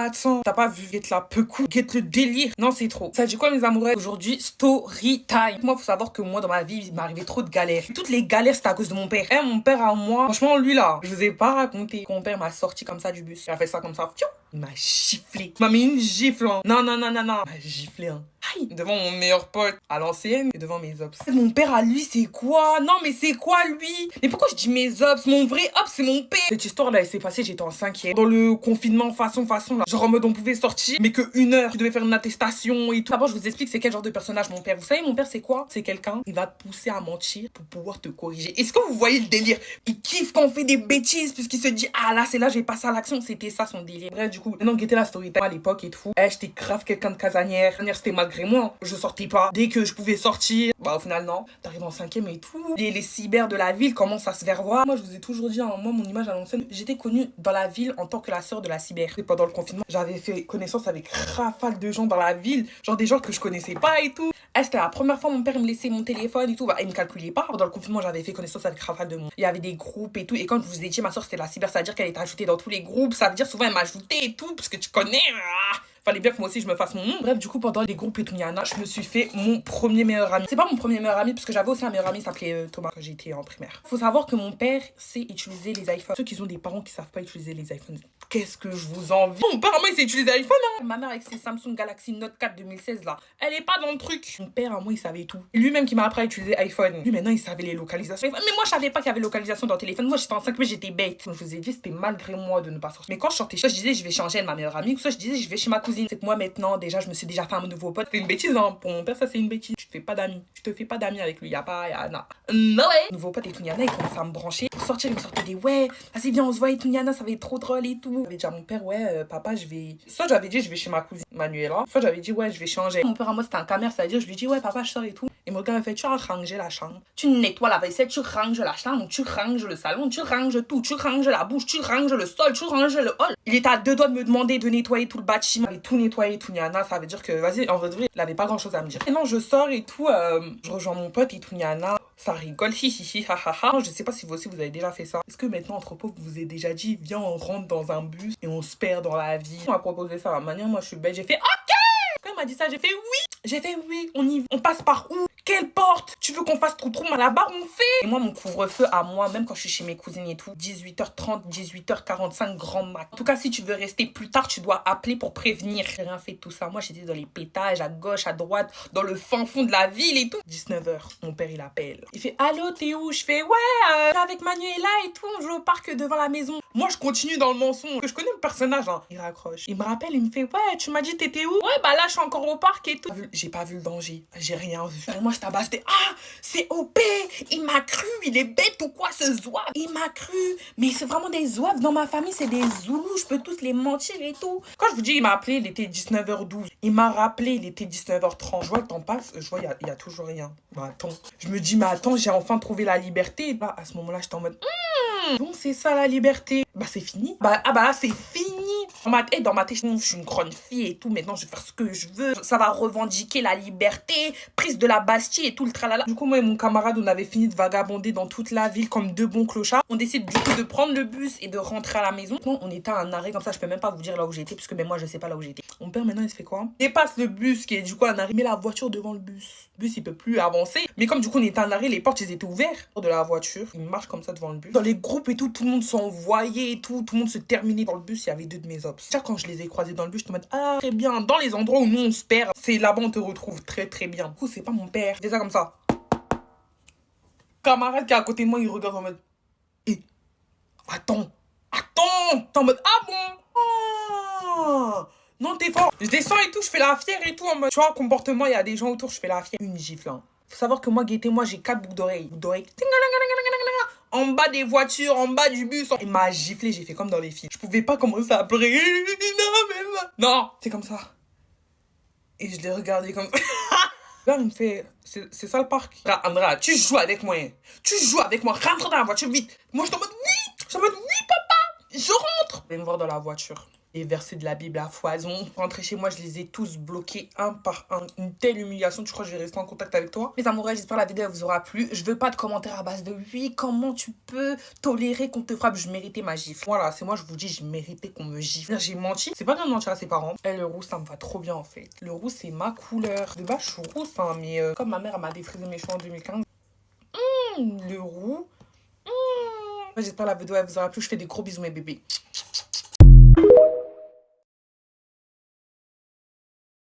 attends, t'as pas vu Get la pecou, Get le délire. Non, c'est trop. Ça dit quoi, mes amoureux? Aujourd'hui, story time. Moi, faut savoir que moi, dans ma vie, il m'est arrivé trop de galères. Toutes les galères, c'était à cause de mon père. Mon père à moi, franchement, lui là, je vous ai pas raconté. Quand mon père m'a sorti comme ça du bus, il a fait ça comme ça. Il m'a giflé. Il m'a mis une gifle. Hein. Non. Il m'a giflé. Hein. Aïe. Devant mon meilleur pote à l'ancienne et devant mes ops. Mon père à lui, c'est quoi? Non, mais c'est quoi lui? Mais pourquoi je dis mes ops? Mon vrai ops, c'est mon père. Cette histoire là, elle s'est passée, j'étais en 5e. Dans le confinement, façon là. Genre en mode on pouvait sortir, mais que 1 heure. Tu devais faire une attestation et tout. D'abord, je vous explique c'est quel genre de personnage mon père. Vous savez, mon père, c'est quoi? C'est quelqu'un qui va te pousser à mentir pour pouvoir te corriger. Est-ce que vous voyez le délire? Il kiffe quand on fait des bêtises, puisqu'il se dit, ah là, c'est là, j'ai passé à l'action. C'était ça son délire. Bref, du coup, maintenant, guettez la story time à l'époque et tout. J'étais grave quelqu'un de casanière. C'était malgré moi. Je sortais pas. Dès que je pouvais sortir, bah au final, non. T'arrives en 5e et tout. Les cyber de la ville commencent à se faire voir. Moi, je vous ai toujours dit, hein, moi, mon image à l'ancienne, j'étais connue dans la ville en tant que la sœur de la cyber. Et pendant le confinement, j'avais fait connaissance avec rafale de gens dans la ville. Genre des gens que je connaissais pas et tout. C'était la première fois mon père me laissait mon téléphone et tout. Bah, il me calculait pas. Dans le confinement, j'avais fait connaissance avec rafale de monde. Il y avait des groupes et tout. Et quand je vous ai dit, ma soeur, c'était la cyber, ça veut dire qu'elle était ajoutée dans tous les groupes. Ça veut dire souvent, elle m'ajoutait et tout. Parce que tu connais. Fallait bien que moi aussi je me fasse mon nom. Bref, du coup, pendant les groupes et tout, je me suis fait mon premier meilleur ami. C'est pas mon premier meilleur ami, parce que j'avais aussi un meilleur ami qui s'appelait Thomas quand j'étais en primaire. Faut savoir que mon père sait utiliser les iPhones. Ceux qui ont des parents qui savent pas utiliser les iPhones, qu'est-ce que je vous envie. Mon père, moi, il sait utiliser l'iPhone, hein. Ma mère avec ses Samsung Galaxy Note 4 2016 là, elle est pas dans le truc. Mon père, à moi, il savait tout. Lui-même qui m'a appris à utiliser iPhone. Lui, maintenant, il savait les localisations. Mais moi, je savais pas qu'il y avait localisation dans le téléphone. Moi, j'étais en 5, mais j'étais bête. Comme je vous ai dit, c'était malgré moi de ne pas sortir. Mais quand je sortais, soit je disais, je vais changer de ma meilleure amie, soit je disais, je vais chez ma cousine. C'est que moi, maintenant, déjà, je me suis déjà fait un nouveau pote. C'est une bêtise, hein. Pour mon père, ça, c'est une bêtise. Tu te fais pas d'amis. Tu te fais pas d'amis avec lui. Non, ouais. Nouveau pote et tout, il commence à me brancher. Pour sortir, il me sortait des ouais, vas-y, viens, on se voit et tout, ça va être trop drôle et tout. J'avais dit à mon père, ouais, papa, je vais. Soit j'avais dit, je vais chez ma cousine Manuela. Soit j'avais dit, ouais, je vais changer. Mon père, à moi, c'était un camère, c'est-à-dire, je lui dis, ouais, papa, je sors et tout. Et mon gars, il fait, tu as rangé la chambre. Tu nettoies la vaisselle, tu ranges la chambre, tu ranges le salon, tu ranges tout, tu ranges la bouche, tu ranges le sol, tu ranges le hall. Il était à 2 doigts de me demander de nettoyer tout le bâtiment. Il avait tout nettoyé, tout ça veut dire que, vas-y, en vrai, il avait pas grand chose à me dire. Et non, je sors et tout, je rejoins mon pote et tout, ça rigole, hi, ha, ha, ha. Je sais pas si vous aussi, vous avez déjà fait ça. Est-ce que maintenant, entre pauvres, vous avez déjà dit, viens, on rentre dans un bus et on se perd dans la vie? On m'a proposé ça à la manière, moi, je suis belle, j'ai fait, OK! Quand il m'a dit ça, j'ai fait oui, on passe par où? Quelle porte? Tu veux qu'on fasse trop à la barre? On fait. Et moi, mon couvre-feu à moi, même quand je suis chez mes cousines et tout, 18h30, 18h45, grand max. En tout cas, si tu veux rester plus tard, tu dois appeler pour prévenir. J'ai rien fait de tout ça. Moi, j'étais dans les pétages, à gauche, à droite, dans le fin fond de la ville et tout. 19h, mon père, il appelle. Il fait, allô, t'es où? Je fais, ouais, avec Manuela et tout, on joue au parc devant la maison. Moi, je continue dans le mensonge. Que je connais le personnage, hein. Il raccroche. Il me rappelle, il me fait, ouais, tu m'as dit t'étais où? Ouais, bah là, je suis encore au parc et tout. J'ai pas vu le danger. J'ai rien vu. Moi, je tabasse. C'est OP. Il m'a cru. Il est bête ou quoi, ce zouave? Il m'a cru. Mais c'est vraiment des zouaves. Dans ma famille, c'est des zoulous. Je peux tous les mentir et tout. Quand je vous dis, il m'a appelé, il était 19h12. Il m'a rappelé, il était 19h30. Je vois le temps passe. Je vois, il y a toujours rien. Bah, attends. Je me dis, mais attends, j'ai enfin trouvé la liberté. Bah, à ce moment-là, j'étais en mode, bon, c'est ça la liberté. Bah, c'est fini. Bah, c'est fini. Dans ma tête, je suis une grande fille et tout. Maintenant, je vais faire ce que je veux. Ça va revendiquer la liberté, prise de la Bastille et tout le tralala. Du coup, moi et mon camarade, on avait fini de vagabonder dans toute la ville comme 2 bons clochards. On décide du coup de prendre le bus et de rentrer à la maison. Non, on était à un arrêt comme ça. Je peux même pas vous dire là où j'étais, puisque même moi, je sais pas là où j'étais. Mon père, maintenant, il se fait quoi? Il dépasse le bus qui est du coup un arrêt. Il met la voiture devant le bus. Le bus, il peut plus avancer. Mais comme du coup, on était à un arrêt, les portes, ils étaient ouvertes de la voiture. Il marche comme ça devant le bus. Dans les groupes et tout, tout le monde s'envoyait et tout. Tout le monde se terminait dans le bus. Il y avait 2 de mes ops. Quand je les ai croisés dans le bus, je te mets ah, très bien. Dans les endroits où nous, on se perd, c'est là-bas, on te retrouve très, très bien. Du coup, c'est pas mon père. C'est ça comme ça. Camarade qui est à côté de moi, il regarde en mode attends. T'es en mode ah bon? Non, t'es fort. Je descends et tout, je fais la fière et tout. En mode, tu vois, comportement, il y a des gens autour, je fais la fière. Une gifle. Hein. Faut savoir que moi, moi, j'ai 4 boucles d'oreilles. En bas des voitures, en bas du bus. Il m'a giflé, j'ai fait comme dans les films. Je pouvais pas commencer à pleurer. Non, c'est comme ça. Et je l'ai regardé comme ça. Là, il me fait, c'est ça le parc. Andrea, tu joues avec moi. Rentre dans la voiture vite. Moi, je suis en mode oui, papa. Je rentre. Il va me voir dans la voiture. Les versets de la Bible à foison. Rentré chez moi, je les ai tous bloqués un par un. Une telle humiliation, tu crois que je vais rester en contact avec toi? Mes amoureux, j'espère la vidéo elle vous aura plu. Je veux pas de commentaires à base de oui, comment tu peux tolérer qu'on te frappe? Je méritais ma gifle. Voilà, c'est moi, je vous dis, je méritais qu'on me gifle. J'ai menti. C'est pas bien de mentir à ses parents. Et le roux, ça me va trop bien en fait. Le roux, c'est ma couleur. De base, je suis rousse, hein, mais comme ma mère elle m'a défrisé mes cheveux en 2015. Le roux. J'espère la vidéo elle vous aura plu. Je fais des gros bisous mes bébés.